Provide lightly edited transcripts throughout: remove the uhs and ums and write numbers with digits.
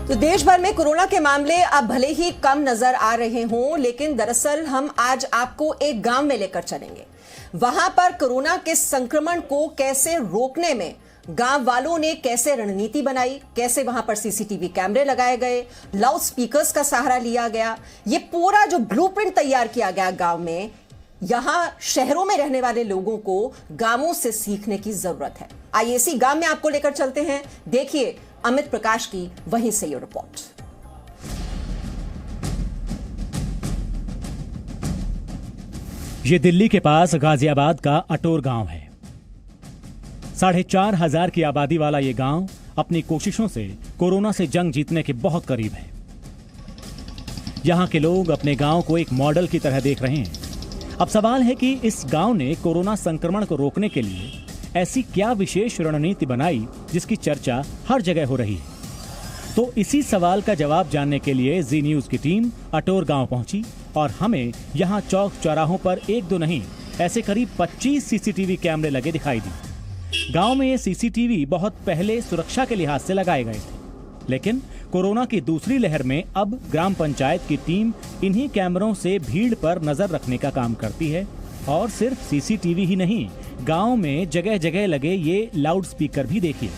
तो देश भर में कोरोना के मामले अब भले ही कम नजर आ रहे हों, लेकिन दरअसल हम आज आपको एक गांव में लेकर चलेंगे। वहां पर कोरोना के संक्रमण को कैसे रोकने में गांव वालों ने कैसे रणनीति बनाई, कैसे वहां पर सीसीटीवी कैमरे लगाए गए, लाउड स्पीकर्स का सहारा लिया गया, ये पूरा जो ब्लूप्रिंट तैयार किया गया गांव में। यहां शहरों में रहने वाले लोगों को गांवों से सीखने की जरूरत है। आइए इसी गांव में आपको लेकर चलते हैं। देखिए अमित प्रकाश की वहीं से ये रिपोर्ट। ये दिल्ली के पास गाजियाबाद का अटोर गांव है। 4,500 की आबादी वाला ये गांव अपनी कोशिशों से कोरोना से जंग जीतने के बहुत करीब है। यहां के लोग अपने गांव को एक मॉडल की तरह देख रहे हैं। अब सवाल है कि इस गांव ने कोरोना संक्रमण को रोकने के लिए ऐसी क्या विशेष रणनीति बनाई जिसकी चर्चा हर जगह हो रही है। तो इसी सवाल का जवाब जानने के लिए जी न्यूज की टीम अटोर गांव पहुंची और हमें यहां चौक चौराहों पर एक दो नहीं ऐसे करीब 25 सीसीटीवी कैमरे लगे दिखाई दी। गांव में ये सीसीटीवी बहुत पहले सुरक्षा के लिहाज से लगाए गए थे, लेकिन कोरोना की दूसरी लहर में अब ग्राम पंचायत की टीम इन्हीं कैमरों से भीड़ पर नजर रखने का काम करती है। और सिर्फ सीसीटीवी ही नहीं, गांव में जगह जगह लगे ये लाउड स्पीकर भी देखिए।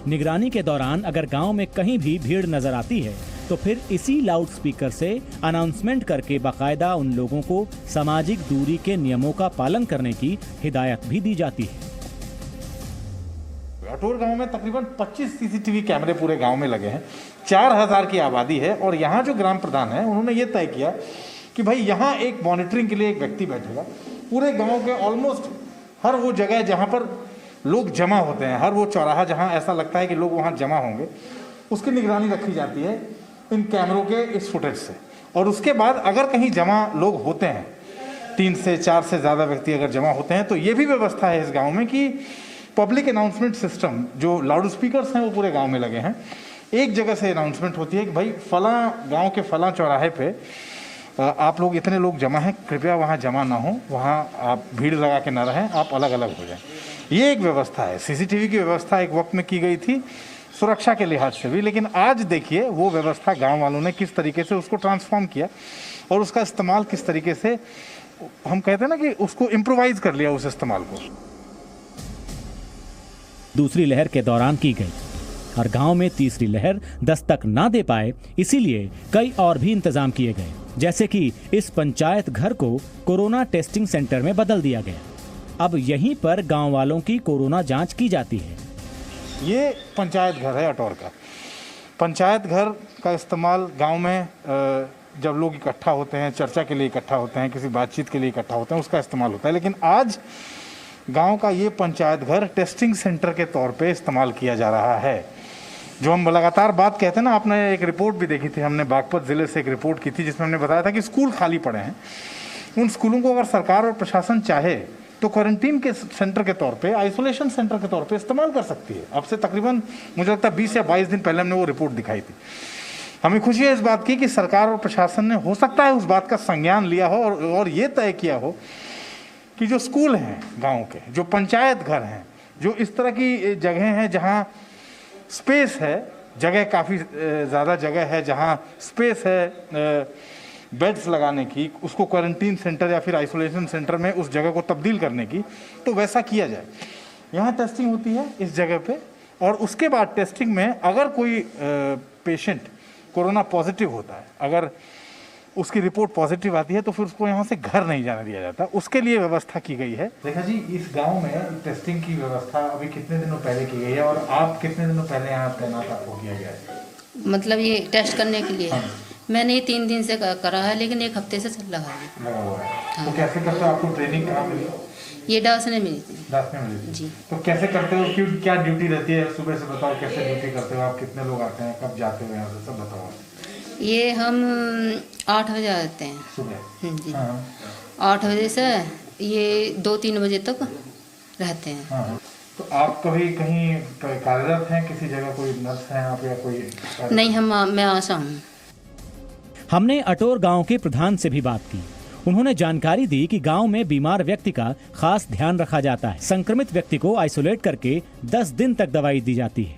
निगरानी के दौरान अगर गांव में कहीं भी भीड़ नजर आती है तो फिर इसी लाउड स्पीकर से अनाउंसमेंट करके बाकायदा उन लोगों को सामाजिक दूरी के नियमों का पालन करने की हिदायत भी दी जाती है। अटोर गांव में तकरीबन 25 सीसीटीवी कैमरे पूरे गांव में लगे हैं। 4,000 की आबादी है और यहाँ जो ग्राम प्रधान है उन्होंने ये तय किया कि भाई यहाँ एक मॉनिटरिंग के लिए एक व्यक्ति बैठेगा। पूरे गांव के ऑलमोस्ट हर वो जगह जहाँ पर लोग जमा होते हैं, हर वो चौराहा जहाँ ऐसा लगता है कि लोग वहाँ जमा होंगे, उसकी निगरानी रखी जाती है इन कैमरों के इस फुटेज से। और उसके बाद अगर कहीं जमा लोग होते हैं, 3 से 4 से ज़्यादा व्यक्ति अगर जमा होते हैं, तो ये भी व्यवस्था है इस गाँव में कि पब्लिक अनाउंसमेंट सिस्टम जो लाउड स्पीकर्स हैं वो पूरे गांव में लगे हैं। एक जगह से अनाउंसमेंट होती है कि भाई फलां गांव के फलां चौराहे पे आप लोग इतने लोग जमा हैं, कृपया वहाँ जमा ना हो, वहाँ आप भीड़ लगा के ना रहें, आप अलग अलग हो जाएं। ये एक व्यवस्था है। सीसीटीवी की व्यवस्था एक वक्त में की गई थी सुरक्षा के लिहाज से भी, लेकिन आज देखिए वो व्यवस्था गाँव वालों ने किस तरीके से उसको ट्रांसफॉर्म किया और उसका इस्तेमाल किस तरीके से, हम कहते हैं ना कि उसको इम्प्रोवाइज कर लिया उस इस्तेमाल को। दूसरी लहर के दौरान की गई और गांव में तीसरी लहर दस्तक ना दे पाए, इसीलिए कई और भी इंतजाम किए गए, जैसे कि इस पंचायत घर को कोरोना टेस्टिंग सेंटर में बदल दिया गया। अब यहीं पर गांव वालों की कोरोना जांच की जाती है। ये पंचायत घर है अटोर का। पंचायत घर का इस्तेमाल गांव में जब लोग इकट्ठा होते हैं, चर्चा के लिए इकट्ठा होते हैं, किसी बातचीत के लिए इकट्ठा होते हैं, उसका इस्तेमाल होता है। लेकिन आज गांव का ये पंचायत घर टेस्टिंग सेंटर के तौर पे इस्तेमाल किया जा रहा है। जो हम लगातार बात कहते हैं ना, आपने एक रिपोर्ट भी देखी थी, हमने बागपत ज़िले से एक रिपोर्ट की थी जिसमें हमने बताया था कि स्कूल खाली पड़े हैं। उन स्कूलों को अगर सरकार और प्रशासन चाहे तो क्वारंटीन के सेंटर के तौर पे, आइसोलेशन सेंटर के तौर पे इस्तेमाल कर सकती है। अब से तकरीबन मुझे लगता है 20 या 22 दिन पहले हमने वो रिपोर्ट दिखाई थी। हमें खुशी है इस बात की कि सरकार और प्रशासन ने हो सकता है उस बात का संज्ञान लिया हो और ये तय किया हो कि जो स्कूल हैं गांव के, जो पंचायत घर हैं, जो इस तरह की जगह हैं जहां स्पेस है, जगह काफ़ी ज़्यादा जगह है, जहां स्पेस है बेड्स लगाने की, उसको क्वारंटीन सेंटर या फिर आइसोलेशन सेंटर में उस जगह को तब्दील करने की, तो वैसा किया जाए। यहाँ टेस्टिंग होती है इस जगह पे और उसके बाद टेस्टिंग में अगर कोई पेशेंट कोरोना पॉजिटिव होता है, अगर उसकी रिपोर्ट पॉजिटिव आती है तो फिर उसको यहाँ से घर नहीं जाने दिया जाता। उसके लिए व्यवस्था की गई है। देखा जी, इस गांव में टेस्टिंग की व्यवस्था अभी कितने दिनों पहले की गई है और आप कितने दिनों पहले यहाँ तैनात आपको किया गया है? मतलब ये टेस्ट करने के लिए मैंने ये 3 दिन से करा है, लेकिन 1 हफ्ते से लगा हुआ है। तो कैसे करते हो? आपको ट्रेनिंग कहाँ मिली? ये डास ने मिली थी। दास में मिली थी जी। तो कैसे करते हो, क्यों, क्या ड्यूटी रहती है? सुबह से बताओ कैसे ड्यूटी करते हो आप, कितने लोग आते हैं, कब जाते हो यहाँ से, सब बताओ। ये हम 8 बजे आते हैं सुबह जी। 8 बजे से ये 2-3 बजे तक रहते हैं। हाँ। तो आप कभी कहीं कार्यरत हैं किसी जगह, कोई नर्स हैं आप या कोई? नहीं, मैं आशा हूँ। हमने अटोर गांव के प्रधान से भी बात की। उन्होंने जानकारी दी कि गांव में बीमार व्यक्ति का खास ध्यान रखा जाता है। संक्रमित व्यक्ति को आइसोलेट करके 10 दिन तक दवाई दी जाती है।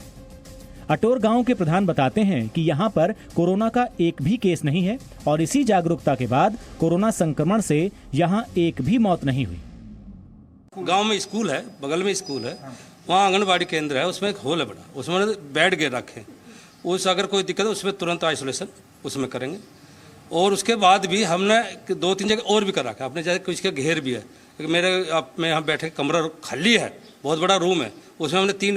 अटोर गांव के प्रधान बताते हैं कि यहां पर कोरोना का एक भी केस नहीं है और इसी जागरूकता के बाद कोरोना संक्रमण से यहां एक भी मौत नहीं हुई। गांव में स्कूल है, बगल में स्कूल है, वहाँ आंगनबाड़ी केंद्र है, उसमें एक हॉल है बड़ा, उसमें बेड गे रखे, उस अगर कोई दिक्कत है उसमें तुरंत आइसोलेशन उसमें करेंगे। और उसके बाद भी हमने 2-3 जगह और भी कर रखा है अपने, जैसे कुछ के घेर भी है। मेरे में यहाँ बैठे कमरा खाली है, बहुत बड़ा रूम है, उसमें हमने 3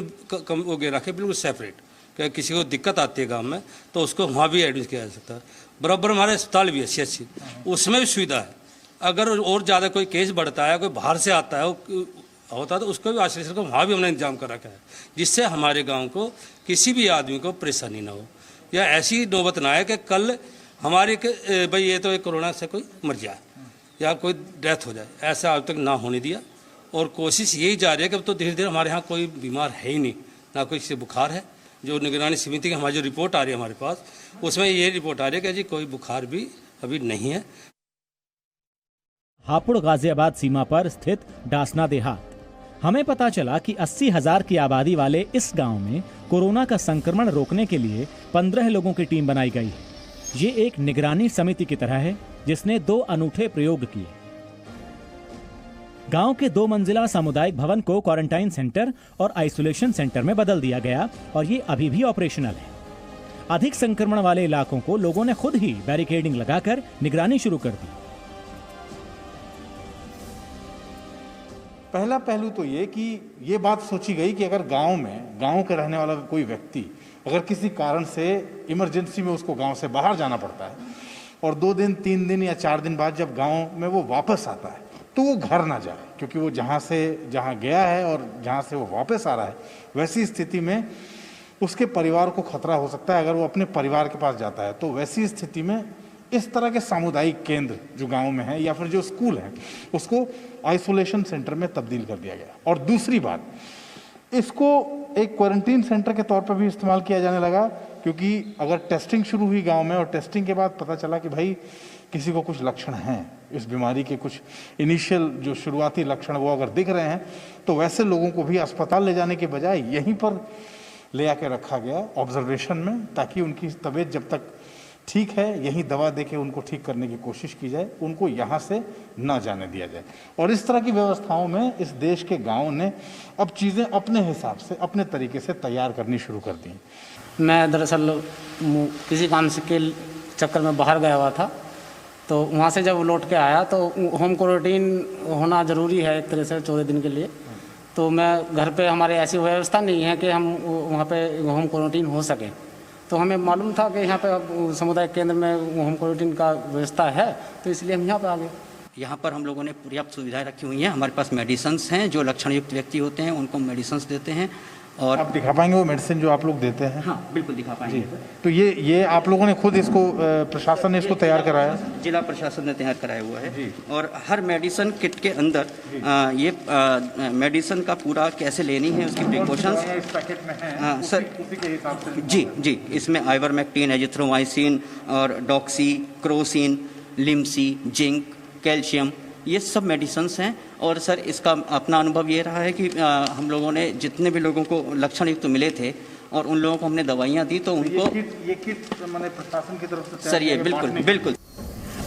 वो गे रखे बिल्कुल सेपरेट, कि किसी को दिक्कत आती है गाँव में तो उसको वहाँ भी एडमिट किया जा सकता है। बराबर हमारे अस्पताल भी है CHC, उसमें भी सुविधा है। अगर और ज़्यादा कोई केस बढ़ता है, कोई बाहर से आता है होता है तो उसको भी आइसोलेशन का वहाँ भी हमने इंतजाम कर रखा है, जिससे हमारे गांव को किसी भी आदमी को परेशानी ना हो या ऐसी नौबत ना आए कि कल हमारे भाई ये तो एक कोरोना से कोई मर जाए या कोई डेथ हो जाए, ऐसा आज तक ना होने दिया। और कोशिश यही जा रही है कि अब तो धीरे धीरे हमारे यहाँ कोई बीमार है ही नहीं, ना कोई से बुखार है। जो निगरानी समिति की हमारी जो रिपोर्ट आ रही है हमारे पास, उसमें ये रिपोर्ट आ रही है कि जी कोई बुखार भी अभी नहीं है। हापुड़ गाजियाबाद सीमा पर स्थित डासना देहात। हमें पता चला कि 80,000 की आबादी वाले इस गांव में कोरोना का संक्रमण रोकने के लिए 15 लोगों की टीम बनाई गई है। ये एक निगरानी समिति की तरह है जिसने 2 अनूठे प्रयोग किए। गांव के 2 मंजिला सामुदायिक भवन को क्वारंटाइन सेंटर और आइसोलेशन सेंटर में बदल दिया गया और ये अभी भी ऑपरेशनल है। अधिक संक्रमण वाले इलाकों को लोगों ने खुद ही बैरिकेडिंग लगाकर निगरानी शुरू कर दी। पहला पहलू तो ये कि ये बात सोची गई कि अगर गांव के रहने वाला कोई व्यक्ति अगर किसी कारण से इमरजेंसी में उसको गांव से बाहर जाना पड़ता है और 2 दिन 3 दिन या 4 दिन बाद जब गांव में वो वापस आता है तो वो घर ना जाए, क्योंकि वो जहां गया है और जहां से वो वापस आ रहा है वैसी स्थिति में उसके परिवार को खतरा हो सकता है अगर वो अपने परिवार के पास जाता है। तो वैसी स्थिति में इस तरह के सामुदायिक केंद्र जो गांव में है या फिर जो स्कूल है उसको आइसोलेशन सेंटर में तब्दील कर दिया गया। और दूसरी बात, इसको एक क्वारंटीन सेंटर के तौर पर भी इस्तेमाल किया जाने लगा, क्योंकि अगर टेस्टिंग शुरू हुई गांव में और टेस्टिंग के बाद पता चला कि भाई किसी को कुछ लक्षण हैं इस बीमारी के, कुछ इनिशियल जो शुरुआती लक्षण वो अगर दिख रहे हैं तो वैसे लोगों को भी अस्पताल ले जाने के बजाय यहीं पर ले आके रखा गया ऑब्जर्वेशन में, ताकि उनकी तबीयत जब तक ठीक है यहीं दवा देके उनको ठीक करने की कोशिश की जाए, उनको यहाँ से ना जाने दिया जाए। और इस तरह की व्यवस्थाओं में इस देश के गांव ने अब चीज़ें अपने हिसाब से अपने तरीके से तैयार करनी शुरू कर दी। मैं दरअसल किसी काम से के चक्कर में बाहर गया हुआ था, तो वहाँ से जब लौट के आया तो होम क्वारंटीन होना ज़रूरी है एक तरह से 14 दिन के लिए। तो मैं घर पे हमारे ऐसी व्यवस्था नहीं है कि हम वहाँ पे होम क्वारंटीन हो सके, तो हमें मालूम था कि यहाँ पे सामुदायिक केंद्र में होम क्वारंटीन का व्यवस्था है, तो इसलिए हम यहाँ पे आ गए। यहाँ पर हम लोगों ने पर्याप्त सुविधाएं रखी हुई हैं। हमारे पास मेडिसिन्स हैं, जो लक्षण युक्त व्यक्ति होते हैं उनको मेडिसिन्स देते हैं। और आप दिखा पाएंगे वो मेडिसिन जो आप लोग देते हैं? हाँ बिल्कुल दिखा पाएंगे। तो ये आप लोगों ने खुद इसको प्रशासन ने इसको तैयार कराया? जिला प्रशासन ने तैयार कराया हुआ है। और हर मेडिसिन किट के अंदर ये मेडिसिन का पूरा कैसे लेनी है उसकी प्रिकॉशंस इस पैकेट में है। हाँ सर, उसी के हिसाब से जी इसमें आइवरमेक्टिन, एजिथ्रोमाइसिन और Doxy, Crocin, Limcee, zinc, calcium, ये सब मेडिसिन्स हैं। और सर इसका अपना अनुभव ये रहा है कि हम लोगों ने जितने भी लोगों को लक्षण युक्त मिले थे और उन लोगों को हमने दवाइयाँ दी तो उनको ये किट मैंने प्रशासन की तरफ से सर ये बिल्कुल।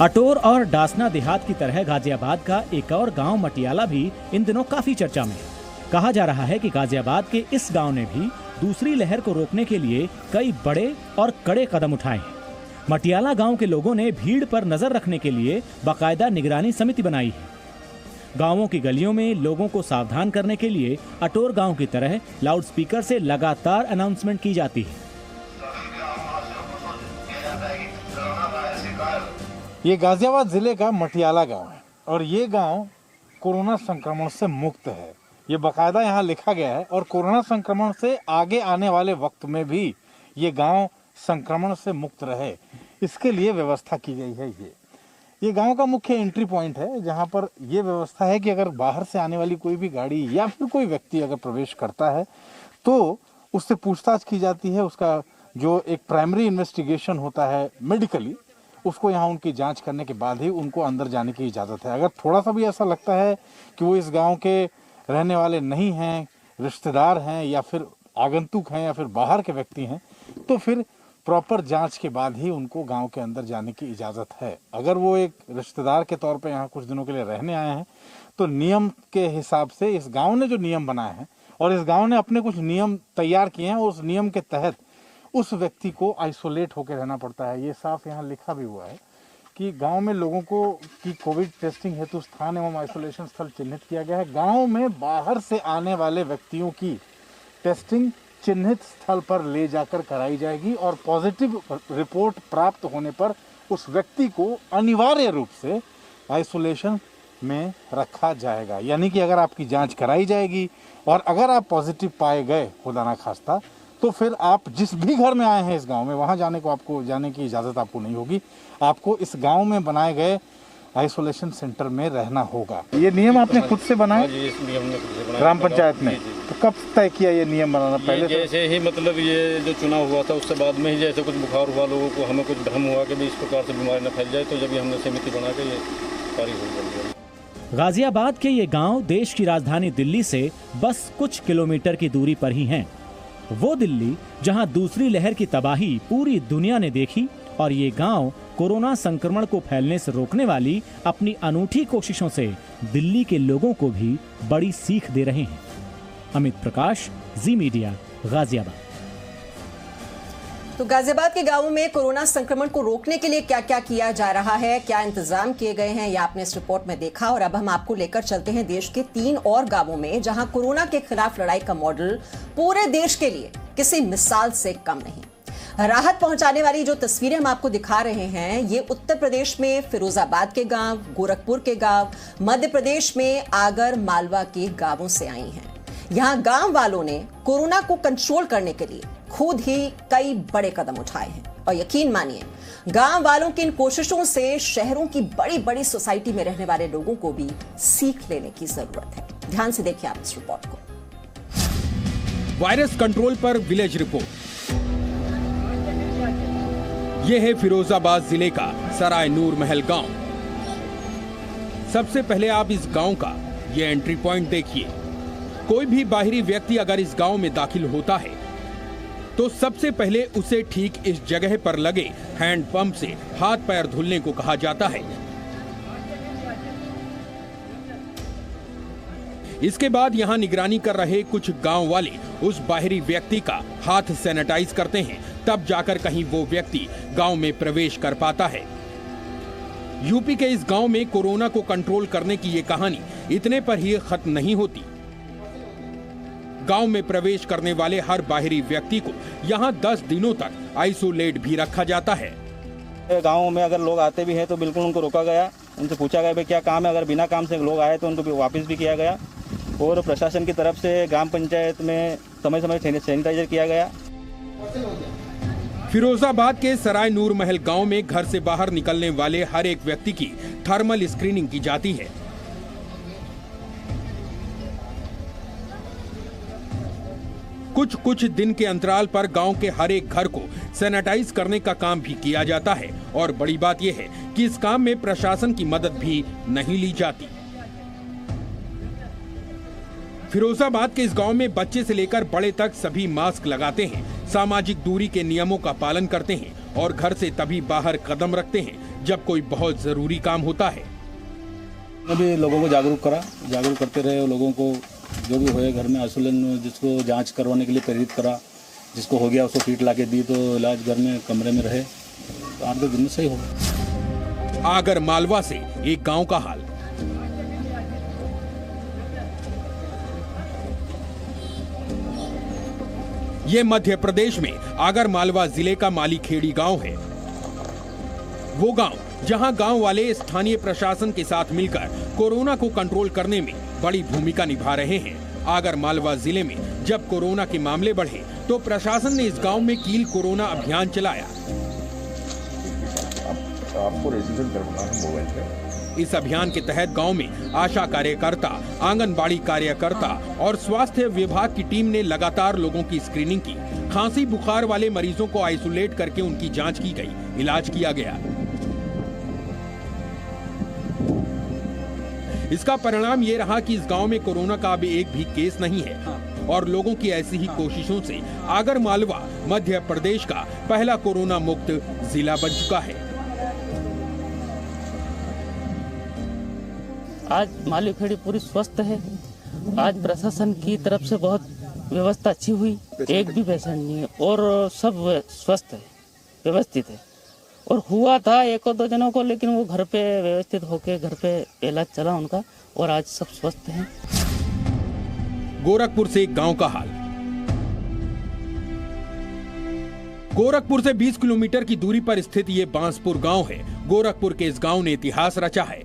अटोर और डासना देहात की तरह गाजियाबाद का एक और गांव मटियाला भी इन दिनों काफी चर्चा में है। कहा जा रहा है कि गाजियाबाद के इस गांव ने भी दूसरी लहर को रोकने के लिए कई बड़े और कड़े कदम उठाए हैं। मटियाला गांव के लोगों ने भीड़ पर नजर रखने के लिए बाकायदा निगरानी समिति बनाई है। गांवों की गलियों में लोगों को सावधान करने के लिए अटोर गांव की तरह लाउडस्पीकर से लगातार अनाउंसमेंट की जाती है। ये गाजियाबाद जिले का मटियाला गांव है और ये गांव कोरोना संक्रमण से मुक्त है। ये बाकायदा यहाँ लिखा गया है और कोरोना संक्रमण से आगे आने वाले वक्त में भी ये गांव संक्रमण से मुक्त रहे, इसके लिए व्यवस्था की गई है। ये गांव का मुख्य एंट्री पॉइंट है, जहां पर ये व्यवस्था है कि अगर बाहर से आने वाली कोई भी गाड़ी या फिर कोई व्यक्ति अगर प्रवेश करता है तो उससे पूछताछ की जाती है। उसका जो एक प्राइमरी इन्वेस्टिगेशन होता है मेडिकली, उसको यहाँ उनकी जांच करने के बाद ही उनको अंदर जाने की इजाज़त है। अगर थोड़ा सा भी ऐसा लगता है कि वो इस गाँव के रहने वाले नहीं हैं, रिश्तेदार हैं या फिर आगंतुक हैं या फिर बाहर के व्यक्ति हैं तो फिर प्रॉपर जांच के बाद ही उनको गांव के अंदर जाने की इजाज़त है। अगर वो एक रिश्तेदार के तौर पे यहाँ कुछ दिनों के लिए रहने आए हैं तो नियम के हिसाब से इस गांव ने जो नियम बनाए हैं और इस गांव ने अपने कुछ नियम तैयार किए हैं और उस नियम के तहत उस व्यक्ति को आइसोलेट होकर रहना पड़ता है। ये साफ यहाँ लिखा भी हुआ है कि गांव में लोगों को की कोविड टेस्टिंग हेतु स्थान एवं आइसोलेशन स्थल चिन्हित किया गया है। गांव में बाहर से आने वाले व्यक्तियों की टेस्टिंग चिन्हित स्थल पर ले जाकर कराई जाएगी और पॉजिटिव रिपोर्ट प्राप्त होने पर उस व्यक्ति को अनिवार्य रूप से आइसोलेशन में रखा जाएगा। यानी कि अगर आपकी जांच कराई जाएगी और अगर आप पॉजिटिव पाए गए खुदा ना खास्ता तो फिर आप जिस भी घर में आए हैं इस गांव में वहां जाने की इजाज़त आपको नहीं होगी। आपको इस गांव में बनाए गए आइसोलेशन सेंटर में रहना होगा। ये नियम आपने खुद से बनाया? ग्राम पंचायत में? तो कब तय किया ये नियम बनाना? पहले जैसे ही मतलब ये जो चुनाव हुआ था उसके बाद में ही जैसे कुछ बुखार हुआ लोगों को, हमें कुछ भ्रम हुआ कि भी इस प्रकार से बीमारी न फैल जाए, तो जब भी हमने समिति बना के ये कार्य हो गया। गाजियाबाद के ये गांव देश की राजधानी दिल्ली से बस कुछ किलोमीटर की दूरी पर ही हैं। वो दिल्ली जहां दूसरी लहर की तबाही पूरी दुनिया ने देखी और ये गांव कोरोना संक्रमण को फैलने से रोकने वाली अपनी अनूठी कोशिशों से दिल्ली के लोगों को भी बड़ी सीख दे रहे हैं। अमित प्रकाश, जी मीडिया, गाजियाबाद। तो गाजियाबाद के गांवों में कोरोना संक्रमण को रोकने के लिए क्या क्या किया जा रहा है, क्या इंतजाम किए गए हैं, ये आपने इस रिपोर्ट में देखा। और अब हम आपको लेकर चलते हैं देश के 3 और गांवों में जहां कोरोना के खिलाफ लड़ाई का मॉडल पूरे देश के लिए किसी मिसाल से कम नहीं। राहत पहुंचाने वाली जो तस्वीरें हम आपको दिखा रहे हैं ये उत्तर प्रदेश में फिरोजाबाद के गांव, गोरखपुर के गांव, मध्य प्रदेश में आगर मालवा के गांवों से आई हैं। यहां गांव वालों ने कोरोना को कंट्रोल करने के लिए खुद ही कई बड़े कदम उठाए हैं और यकीन मानिए गांव वालों की इन कोशिशों से शहरों की बड़ी बड़ी सोसाइटी में रहने वाले लोगों को भी सीख लेने की जरूरत है। ध्यान से देखिए आप इस रिपोर्ट को। वायरस कंट्रोल पर विलेज रिपोर्ट। यह है फिरोजाबाद जिले का सराय नूर महल गांव। सबसे पहले आप इस गांव का ये एंट्री पॉइंट देखिए। कोई भी बाहरी व्यक्ति अगर इस गांव में दाखिल होता है तो सबसे पहले उसे ठीक इस जगह पर लगे हैंड पंप से हाथ पैर धुलने को कहा जाता है। इसके बाद यहां निगरानी कर रहे कुछ गांव वाले उस बाहरी व्यक्ति का हाथ सैनिटाइज करते हैं, तब जाकर कहीं वो व्यक्ति गांव में प्रवेश कर पाता है। यूपी के इस गांव में कोरोना को कंट्रोल करने की ये कहानी इतने पर ही खत्म नहीं होती। गांव में प्रवेश करने वाले हर बाहरी व्यक्ति को यहां 10 दिनों तक आइसोलेट भी रखा जाता है। गांव में अगर लोग आते भी हैं तो बिल्कुल उनको रोका गया, उनसे पूछा गया भाई क्या काम है। अगर बिना काम से लोग आए तो उनको भी वापस भी किया गया और प्रशासन की तरफ से ग्राम पंचायत में समय समय सैनिटाइजर किया गया। फिरोजाबाद के सराय नूर महल गांव में घर से बाहर निकलने वाले हर एक व्यक्ति की थर्मल स्क्रीनिंग की जाती है। कुछ दिन के अंतराल पर गांव के हर एक घर को सैनिटाइज करने का काम भी किया जाता है और बड़ी बात यह है कि इस काम में प्रशासन की मदद भी नहीं ली जाती। फिरोजाबाद के इस गांव में बच्चे से लेकर बड़े तक सभी मास्क लगाते हैं, सामाजिक दूरी के नियमों का पालन करते हैं और घर से तभी बाहर कदम रखते हैं जब कोई बहुत जरूरी काम होता है। अभी लोगों को जागरूक करते रहे, लोगों को जो भी होए घर में आइसोलेशन, जिसको जांच करवाने के लिए प्रेरित करा, जिसको हो गया उसको किट ला के दी तो इलाज घर में कमरे में रहे तो 8-10 दिन में सही होगा। आगर मालवा से एक गांव का हाल। ये मध्य प्रदेश में आगर मालवा जिले का मालीखेड़ी गांव है। वो गांव जहां गांव वाले स्थानीय प्रशासन के साथ मिलकर कोरोना को कंट्रोल करने में बड़ी भूमिका निभा रहे हैं। आगर मालवा जिले में जब कोरोना के मामले बढ़े तो प्रशासन ने इस गांव में कील कोरोना अभियान चलाया। इस अभियान के तहत गांव में आशा कार्यकर्ता, आंगनबाड़ी कार्यकर्ता और स्वास्थ्य विभाग की टीम ने लगातार लोगों की स्क्रीनिंग की। खांसी बुखार वाले मरीजों को आइसोलेट करके उनकी जांच की गई, इलाज किया गया। इसका परिणाम ये रहा कि इस गांव में कोरोना का अभी एक भी केस नहीं है। और लोगों की ऐसी ही कोशिशों से आगर मालवा मध्य प्रदेश का पहला कोरोना मुक्त जिला बन चुका है। आज मालूखेड़ी पूरी स्वस्थ है। आज प्रशासन की तरफ से बहुत व्यवस्था अच्छी हुई, एक भी पेशेंट नहीं है और सब स्वस्थ है, व्यवस्थित है। और हुआ था एक और दो जनों को, लेकिन वो घर पे व्यवस्थित होके घर पे इलाज चला उनका और आज सब स्वस्थ हैं। गोरखपुर से एक गांव का हाल। गोरखपुर से 20 किलोमीटर की दूरी पर स्थित ये बांसपुर गांव है। गोरखपुर के इस गांव ने इतिहास रचा है।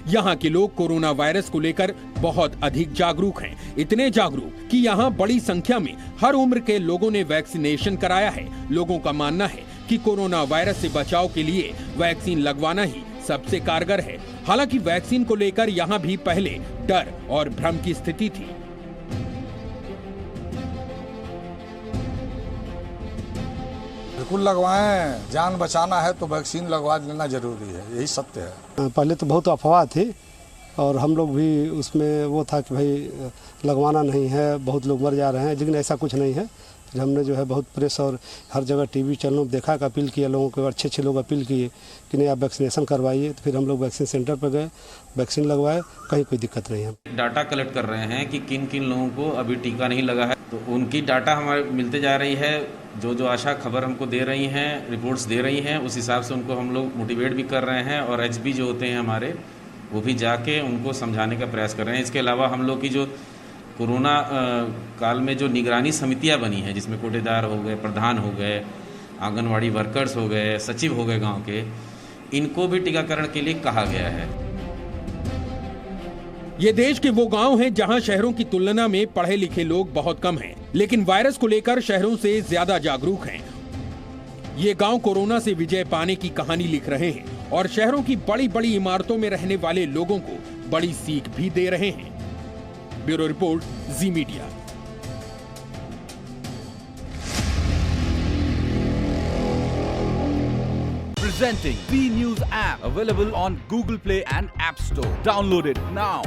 यहाँ के लोग कोरोना वायरस को लेकर बहुत अधिक जागरूक हैं। इतने जागरूक कि यहाँ बड़ी संख्या में हर उम्र के लोगों ने वैक्सीनेशन कराया है। लोगों का मानना है कि कोरोना वायरस से बचाव के लिए वैक्सीन लगवाना ही सबसे कारगर है। हालांकि वैक्सीन को लेकर यहाँ भी पहले डर और भ्रम की स्थिति थी। बिल्कुल लगवाएं, जान बचाना है तो वैक्सीन लगवा लेना जरूरी है, यही सत्य है। पहले तो बहुत अफवाह थी और हम लोग भी उसमें वो था कि भाई लगवाना नहीं है, बहुत लोग मर जा रहे हैं, लेकिन ऐसा कुछ नहीं है। फिर हमने जो है बहुत प्रेस और हर जगह टीवी चैनलों में देखा कि अपील किया लोगों को, अच्छे लोग अपील किए कि नहीं आप वैक्सीनेशन करवाइए। तो फिर हम लोग वैक्सीन सेंटर पर गए, वैक्सीन लगवाए, कहीं कोई दिक्कत नहीं है। डाटा कलेक्ट कर रहे हैं कि किन किन लोगों को अभी टीका नहीं लगा है, तो उनकी डाटा हमारे मिलते जा रही है। जो आशा खबर हमको दे रही हैं, रिपोर्ट्स दे रही हैं, उस हिसाब से उनको हम लोग मोटिवेट भी कर रहे हैं और एचबी जो होते हैं हमारे, वो भी जाके उनको समझाने का प्रयास कर रहे हैं। इसके अलावा हम लोग की जो कोरोना काल में जो निगरानी समितियां बनी हैं, जिसमें कोटेदार हो गए, प्रधान हो गए, आंगनवाड़ी वर्कर्स हो गए, सचिव हो गए गांव के, इनको भी टीकाकरण के लिए कहा गया है। ये देश के वो गांव हैं जहां शहरों की तुलना में पढ़े लिखे लोग बहुत कम हैं, लेकिन वायरस को लेकर शहरों से ज्यादा जागरूक हैं। ये गांव कोरोना से विजय पाने की कहानी लिख रहे हैं और शहरों की बड़ी बड़ी इमारतों में रहने वाले लोगों को बड़ी सीख भी दे रहे हैं। Bureau report, ji media. Presenting B News app, available on Google Play and App Store. Download it now.